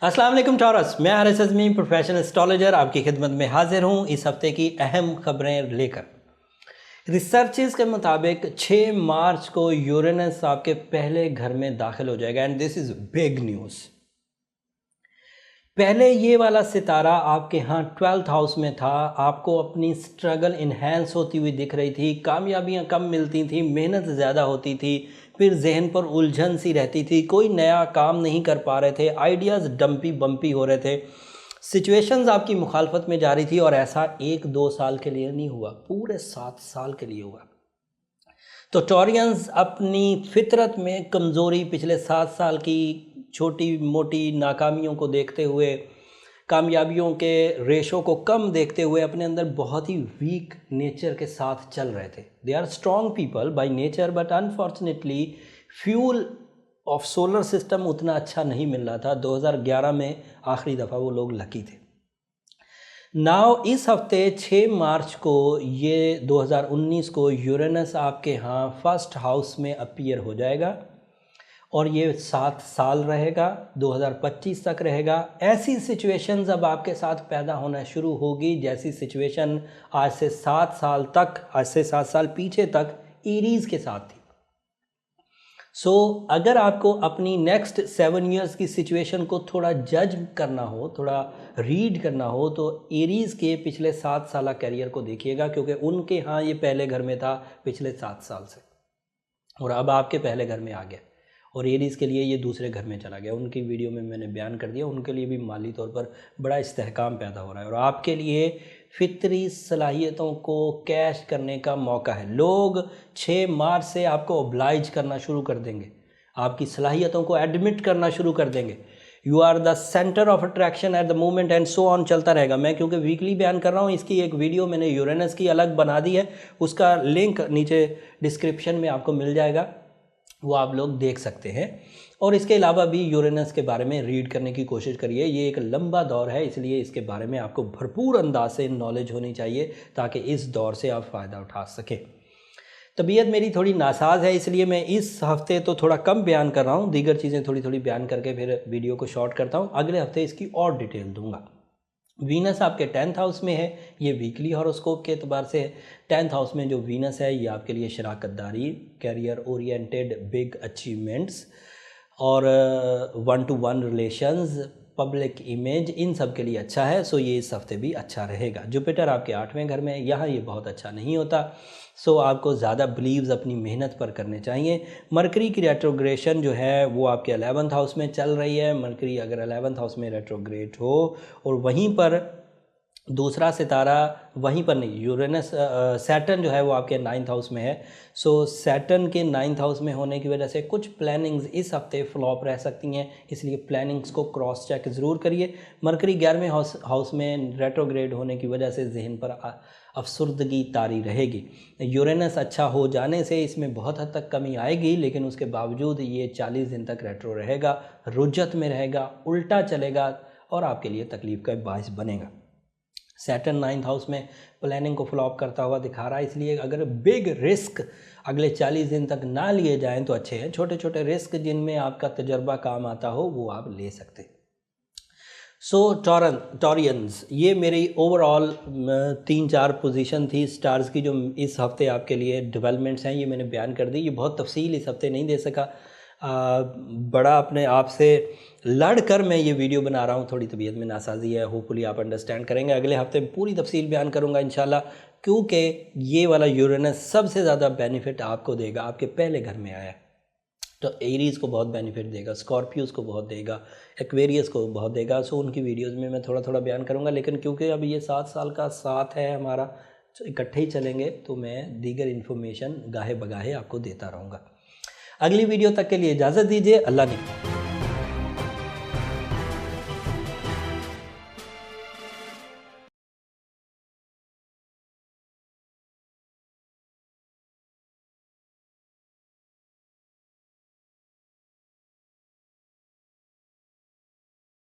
अस्सलाम वालेकुम टॉरस, मैं हारिस अज़मी प्रोफेशनल एस्ट्रोलॉजर आपकी खिदमत में हाजिर हूँ इस हफ्ते की अहम खबरें लेकर। रिसर्चेस के मुताबिक 6 मार्च को यूरेनस आपके पहले घर में दाखिल हो जाएगा and this is big news. पहले ये वाला सितारा आपके यहाँ 12th हाउस में था, आपको अपनी स्ट्रगल इन्हेंस होती हुई दिख रही थी, कामयाबियाँ कम मिलती थी, मेहनत ज़्यादा होती थी, फिर जहन पर उलझन सी रहती थी, कोई नया काम नहीं कर पा रहे थे, आइडियाज़ डम्पी बम्पी हो रहे थे, सिचुएशंस आपकी मुखालफत में जा रही थी। और ऐसा 1-2 साल के लिए नहीं हुआ, पूरे 7 साल के लिए हुआ। तो टॉरियंस अपनी फितरत में कमज़ोरी, पिछले 7 साल की छोटी मोटी नाकामियों को देखते हुए, कामयाबियों के रेशो को कम देखते हुए अपने अंदर बहुत ही वीक नेचर के साथ चल रहे थे। They are strong people by nature but unfortunately fuel of solar system उतना अच्छा नहीं मिल रहा था। 2011 में आखिरी दफ़ा वो लोग लकी थे। नाउ इस हफ्ते 6 मार्च को ये 2019 को यूरेनस आपके यहाँ फर्स्ट हाउस में अपीयर हो जाएगा और ये 7 साल रहेगा, 2025 तक रहेगा। ऐसी सिचुएशंस अब आपके साथ पैदा होना शुरू होगी जैसी सिचुएशन आज से 7 साल तक, आज से 7 साल पीछे तक एरीज के साथ थी। सो अगर आपको अपनी नेक्स्ट 7 ईयर्स की सिचुएशन को थोड़ा जज करना हो, थोड़ा रीड करना हो, तो एरीज के पिछले 7 साल करियर को देखिएगा, क्योंकि उनके यहाँ ये पहले घर में था पिछले 7 साल से और अब आपके पहले घर में आ गया और एरीज के लिए ये दूसरे घर में चला गया। उनकी वीडियो में मैंने बयान कर दिया, उनके लिए भी माली तौर पर बड़ा इस्तेहकाम पैदा हो रहा है और आपके लिए फितरी सलाहियतों को कैश करने का मौका है। लोग 6 मार्च से आपको ओब्लाइज करना शुरू कर देंगे, आपकी सलाहियतों को एडमिट करना शुरू कर देंगे। You are the centre of attraction at the moment and so on चलता रहेगा। मैं क्योंकि वीकली बयान कर रहा हूँ, इसकी एक वीडियो मैंने यूरेनस की अलग बना दी है, उसका लिंक नीचे डिस्क्रिप्शन में आपको मिल जाएगा, वो आप लोग देख सकते हैं। और इसके अलावा भी यूरेनस के बारे में रीड करने की कोशिश करिए। ये एक लंबा दौर है, इसलिए इसके बारे में आपको भरपूर अंदाज से नॉलेज होनी चाहिए ताकि इस दौर से आप फ़ायदा उठा सकें। तबीयत मेरी थोड़ी नासाज है, इसलिए मैं इस हफ्ते तो थोड़ा कम बयान कर रहा हूँ, दीगर चीज़ें थोड़ी थोड़ी बयान करके फिर वीडियो को शॉर्ट करता हूँ। अगले हफ्ते इसकी और डिटेल दूंगा। वीनस आपके 10th हाउस में है, ये वीकली हॉरोस्कोप के एतबार से है। 10th हाउस में जो वीनस है ये आपके लिए शराकतदारी, कैरियर ओरिएंटेड बिग अचीवमेंट्स और 1-to-1 रिलेशंस, पब्लिक इमेज, इन सब के लिए अच्छा है। सो ये इस हफ्ते भी अच्छा रहेगा। जुपिटर आपके 8वें घर में है, यहाँ ये बहुत अच्छा नहीं होता। सो आपको ज़्यादा बिलीव्स अपनी मेहनत पर करने चाहिए। मरकरी की रेट्रोग्रेशन जो है वो आपके 11th हाउस में चल रही है। मरकरी अगर 11th हाउस में रेट्रोग्रेट हो और वहीं पर दूसरा सितारा, वहीं पर नहीं, यूरेनस सैटर्न जो है वो आपके 9th हाउस में है। सो सैटर्न के 9th हाउस में होने की वजह से कुछ प्लानिंग्स इस हफ्ते फ्लॉप रह सकती हैं, इसलिए प्लानिंग्स को क्रॉस चेक ज़रूर करिए। मरकरी 11वें हाउस में रेट्रोग्रेड होने की वजह से जहन पर अफसुर्दगी तारी रहेगी। यूरेनस अच्छा हो जाने से इसमें बहुत हद तक कमी आएगी, लेकिन उसके बावजूद ये 40 दिन तक रेट्रो रहेगा, रुजत में रहेगा, उल्टा चलेगा और आपके लिए तकलीफ़ का बायस बनेगा। सैटर्न 9th हाउस में प्लानिंग को फ्लॉप करता हुआ दिखा रहा है, इसलिए अगर बिग रिस्क अगले 40 दिन तक ना लिए जाएं तो अच्छे हैं। छोटे छोटे रिस्क जिनमें आपका तजर्बा काम आता हो वो आप ले सकते हैं। सो टॉरियंस, ये मेरी ओवरऑल 3-4 पोजीशन थी स्टार्स की जो इस हफ्ते आपके लिए डेवलपमेंट्स हैं, ये मैंने बयान कर दी। ये बहुत तफसील इस हफ्ते नहीं दे सका, बड़ा अपने आप से लड़ कर मैं ये वीडियो बना रहा हूँ, थोड़ी तबीयत में नासाजी है, होपफुली आप अंडरस्टैंड करेंगे। अगले हफ्ते पूरी तफसील बयान करूँगा इंशाल्लाह, क्योंकि ये वाला यूरेनस सबसे ज़्यादा बेनिफिट आपको देगा, आपके पहले घर में आया है तो एरीज़ को बहुत बेनिफिट देगा, स्कॉर्पियोज़ को बहुत देगा, एक्वेरियस को बहुत देगा। सो उनकी वीडियोस में मैं थोड़ा थोड़ा बयान करूँगा, लेकिन क्योंकि अब ये 7 साल का साथ है हमारा, तो इकट्ठे ही चलेंगे, तो मैं दीगर इन्फॉर्मेशन गाहे बगाहे आपको देता रहूँगा। अगली वीडियो तक के लिए इजाज़त दीजिए। अल्लाह ने